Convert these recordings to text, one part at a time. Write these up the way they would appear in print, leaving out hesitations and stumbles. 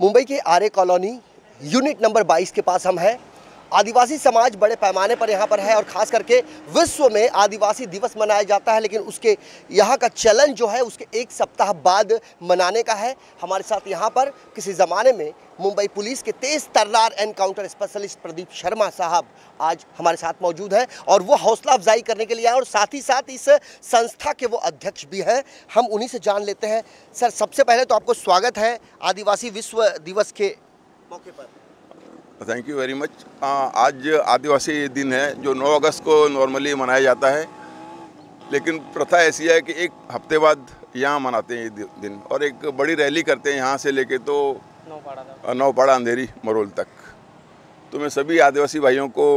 मुंबई के आर्य colony unit number 22 के पास हम हैं। आदिवासी समाज बड़े पैमाने पर यहाँ पर है और ख़ास करके विश्व में आदिवासी दिवस मनाया जाता है, लेकिन उसके यहाँ का चलन जो है उसके एक सप्ताह बाद मनाने का है। हमारे साथ यहाँ पर किसी ज़माने में मुंबई पुलिस के तेज़ तर्रार एनकाउंटर स्पेशलिस्ट प्रदीप शर्मा साहब आज हमारे साथ मौजूद हैं और वो हौसला अफजाई करने के लिए आए और साथ ही साथ इस संस्था के वो अध्यक्ष भी हैं। हम उन्हीं से जान लेते हैं। सर, सबसे पहले तो आपको स्वागत है आदिवासी विश्व दिवस के मौके पर। Thank you very much. आज आदिवासी दिन है जो 9 अगस्त को नॉर्मली मनाया जाता है, लेकिन प्रथा ऐसी है कि एक हफ्ते बाद यहाँ मनाते हैं ये दिन और एक बड़ी रैली करते हैं यहाँ से लेके तो नौपाड़ा अंधेरी मरोल तक। तो मैं सभी आदिवासी भाइयों को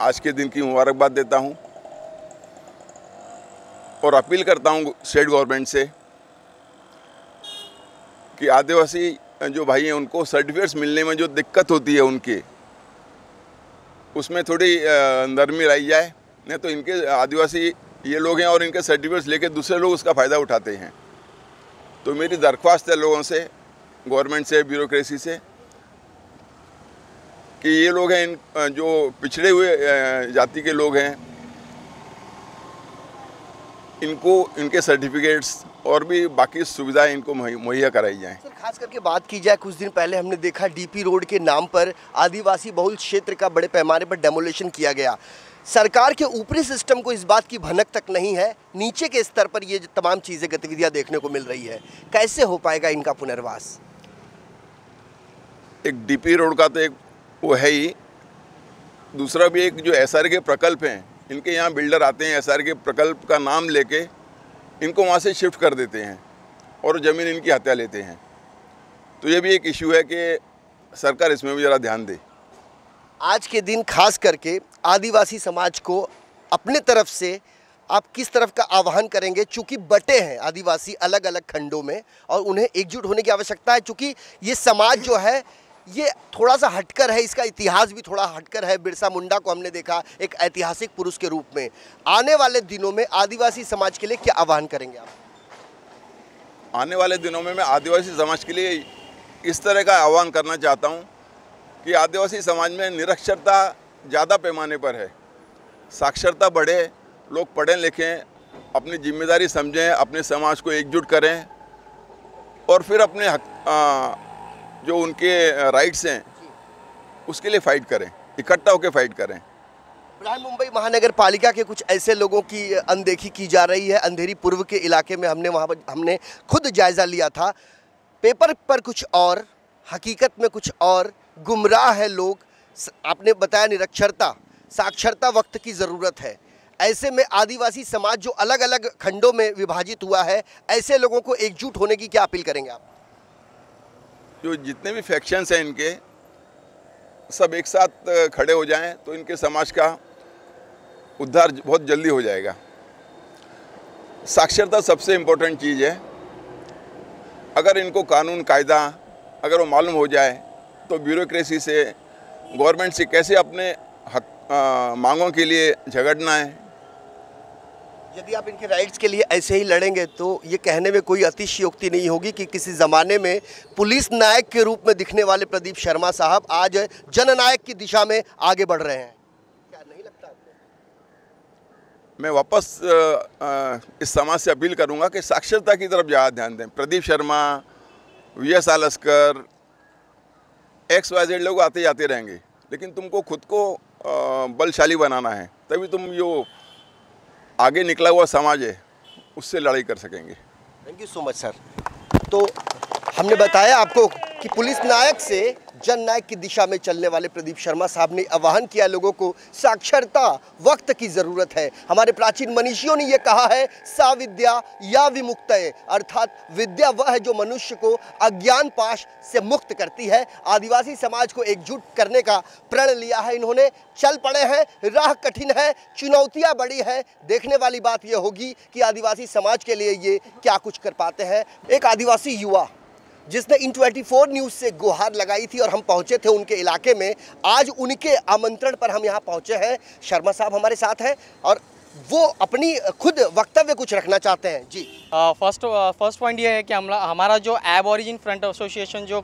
आज के दिन की मुबारकबाद देता हूँ और अपील करता हूँ स्टेट गवर्नमेंट से कि आदिवासी जो भाई हैं उनको सर्टिफिकेट्स मिलने में जो दिक्कत होती है उनके उसमें थोड़ी नरमी लाई जाए। नहीं तो इनके आदिवासी ये लोग हैं और इनके सर्टिफिकेट्स लेके दूसरे लोग उसका फ़ायदा उठाते हैं। तो मेरी दरख्वास्त है लोगों से, गवर्नमेंट से, ब्यूरोक्रेसी से कि ये लोग हैं इन जो पिछड़े हुए जाति के लोग हैं इनको इनके सर्टिफिकेट्स और भी बाकी सुविधाएं इनको मुहैया कराई जाएं। सर, खास करके बात की जाए, कुछ दिन पहले हमने देखा डीपी रोड के नाम पर आदिवासी बहुल क्षेत्र का बड़े पैमाने पर डेमोलेशन किया गया। सरकार के ऊपरी सिस्टम को इस बात की भनक तक नहीं है, नीचे के स्तर पर ये तमाम चीज़ें गतिविधियां देखने को मिल रही है। कैसे हो पाएगा इनका पुनर्वास? एक डीपी रोड का तो एक वो है ही, दूसरा भी एक जो एसआर के प्रकल्प हैं, इनके यहाँ बिल्डर आते हैं, एसआर के प्रकल्प का नाम लेके इनको वहाँ से शिफ्ट कर देते हैं और ज़मीन इनकी हत्या लेते हैं। तो ये भी एक इशू है कि सरकार इसमें भी ज़रा ध्यान दे। आज के दिन खास करके आदिवासी समाज को अपने तरफ से आप किस तरफ का आह्वान करेंगे? चूँकि बटे हैं आदिवासी अलग अलग खंडों में और उन्हें एकजुट होने की आवश्यकता है, चूँकि ये समाज जो है ये थोड़ा सा हटकर है, इसका इतिहास भी थोड़ा हटकर है। बिरसा मुंडा को हमने देखा एक ऐतिहासिक पुरुष के रूप में। आने वाले दिनों में आदिवासी समाज के लिए क्या आह्वान करेंगे आप? आने वाले दिनों में मैं आदिवासी समाज के लिए इस तरह का आह्वान करना चाहता हूँ कि आदिवासी समाज में निरक्षरता ज़्यादा पैमाने पर है, साक्षरता बढ़े, लोग पढ़ें लिखें, अपनी जिम्मेदारी समझें, अपने समाज को एकजुट करें और फिर अपने जो उनके राइट्स हैं उसके लिए फ़ाइट करें, इकट्ठा होकर फ़ाइट करें। मुंबई महानगर पालिका के कुछ ऐसे लोगों की अनदेखी की जा रही है। अंधेरी पूर्व के इलाके में हमने खुद जायज़ा लिया था। पेपर पर कुछ और, हकीकत में कुछ और, गुमराह है लोग। आपने बताया निरक्षरता, साक्षरता वक्त की ज़रूरत है। ऐसे में आदिवासी समाज जो अलग अलग खंडों में विभाजित हुआ है, ऐसे लोगों को एकजुट होने की क्या अपील करेंगे आप? जो जितने भी फैक्शंस हैं इनके सब एक साथ खड़े हो जाएं तो इनके समाज का उद्धार बहुत जल्दी हो जाएगा। साक्षरता सबसे इम्पोर्टेंट चीज़ है। अगर इनको कानून कायदा अगर वो मालूम हो जाए तो ब्यूरोक्रेसी से, गवर्नमेंट से कैसे अपने मांगों के लिए झगड़ना है। यदि आप इनके राइट्स के लिए ऐसे ही लड़ेंगे तो ये कहने में कोई अतिशयोक्ति नहीं होगी कि किसी ज़माने में पुलिस नायक के रूप में दिखने वाले प्रदीप शर्मा साहब आज जननायक की दिशा में आगे बढ़ रहे हैं। क्या नहीं लगता आपको? मैं वापस इस समाज से अपील करूंगा कि साक्षरता की तरफ ज़्यादा ध्यान दें। प्रदीप शर्मा, वी.एस. आलस्कर, XYZ लोग आते जाते रहेंगे, लेकिन तुमको खुद को बलशाली बनाना है, तभी तुम जो आगे निकला हुआ समाज है उससे लड़ाई कर सकेंगे। Thank you so much sir. तो हमने बताया आपको कि पुलिस नायक से जन नायक की दिशा में चलने वाले प्रदीप शर्मा साहब ने आह्वान किया लोगों को, साक्षरता वक्त की ज़रूरत है। हमारे प्राचीन मनीषियों ने यह कहा है, सा विद्या या विमुक्तये, अर्थात विद्या वह है जो मनुष्य को अज्ञान पाश से मुक्त करती है। आदिवासी समाज को एकजुट करने का प्रण लिया है इन्होंने। चल पड़े हैं, राह कठिन है, चुनौतियाँ बड़ी है। देखने वाली बात यह होगी कि आदिवासी समाज के लिए ये क्या कुछ कर पाते हैं। एक आदिवासी युवा जिसने इन24 न्यूज़ से गुहार लगाई थी और हम पहुंचे थे उनके इलाके में, आज उनके आमंत्रण पर हम यहां पहुंचे हैं। शर्मा साहब हमारे साथ हैं और वो अपनी खुद वक्तव्य कुछ रखना चाहते हैं। जी फर्स्ट पॉइंट ये है कि हमारा जो एब ओरिजिन फ्रंट एसोसिएशन जो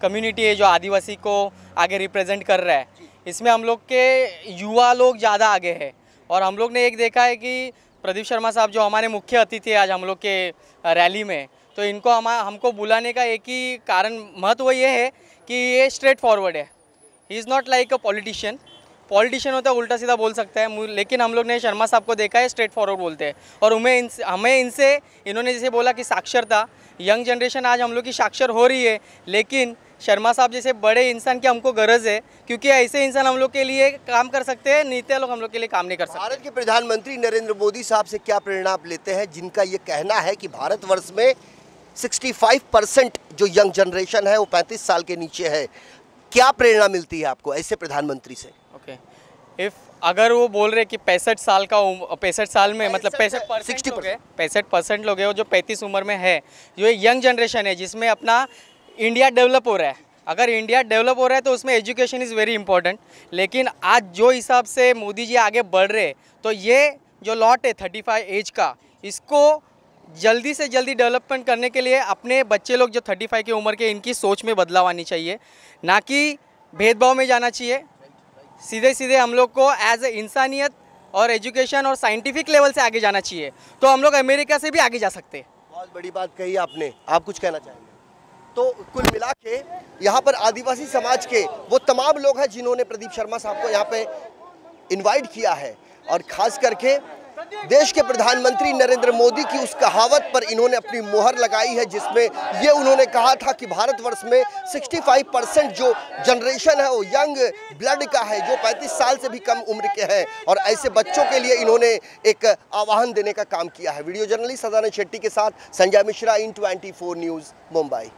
कम्युनिटी है जो आदिवासी को आगे रिप्रेजेंट कर रहा है, इसमें हम लोग के युवा लोग ज़्यादा आगे है। और हम लोग ने एक देखा है कि प्रदीप शर्मा साहब जो हमारे मुख्य अतिथि है आज हम लोग के रैली में, तो इनको हमको बुलाने का एक ही कारण महत्व ये है कि ये स्ट्रेट फॉरवर्ड है। He is not like a politician होता है उल्टा सीधा बोल सकता है, लेकिन हम लोग ने शर्मा साहब को देखा है स्ट्रेट फॉरवर्ड बोलते हैं। और हमें इनसे इन्होंने जैसे बोला कि साक्षरता, यंग जनरेशन आज हम लोग की साक्षर हो रही है, लेकिन शर्मा साहब जैसे बड़े इंसान की हमको गरज है, क्योंकि ऐसे इंसान हम लोग के लिए काम कर सकते हैं, नीति लोग हम लोग के लिए काम नहीं कर सकते। भारत के प्रधानमंत्री नरेंद्र मोदी साहब से क्या प्रेरणा आप लेते हैं, जिनका ये कहना है कि भारतवर्ष में 65% जो यंग जनरेशन है वो 35 साल के नीचे है? क्या प्रेरणा मिलती है आपको ऐसे प्रधानमंत्री से? ओके, इफ अगर वो बोल रहे कि 65 साल में मतलब 65% लोग हैं जो 35 उम्र में है, जो यंग जनरेशन है जिसमें अपना इंडिया डेवलप हो रहा है। अगर इंडिया डेवलप हो रहा है तो उसमें एजुकेशन इज़ वेरी इंपॉर्टेंट। लेकिन आज जो हिसाब से मोदी जी आगे बढ़ रहे, तो ये जो लॉट है 35 एज का, इसको जल्दी से जल्दी डेवलपमेंट करने के लिए अपने बच्चे लोग जो 35 की उम्र के, इनकी सोच में बदलाव आनी चाहिए, ना कि भेदभाव में जाना चाहिए। सीधे सीधे हम लोग को एज ए इंसानियत और एजुकेशन और साइंटिफिक लेवल से आगे जाना चाहिए, तो हम लोग अमेरिका से भी आगे जा सकते हैं। बहुत बड़ी बात कही आपने। आप कुछ कहना चाहेंगे? तो कुल मिला के यहाँ पर आदिवासी समाज के वो तमाम लोग हैं जिन्होंने प्रदीप शर्मा साहब को यहाँ पे इनवाइट किया है, और खास करके देश के प्रधानमंत्री नरेंद्र मोदी की उस कहावत पर इन्होंने अपनी मोहर लगाई है, जिसमें ये उन्होंने कहा था कि भारतवर्ष में 65% जो जनरेशन है वो यंग ब्लड का है, जो 35 साल से भी कम उम्र के हैं, और ऐसे बच्चों के लिए इन्होंने एक आह्वान देने का काम किया है। वीडियो जर्नलिस्ट सदानंद शेट्टी के साथ संजय मिश्रा, IN24 न्यूज़, मुंबई।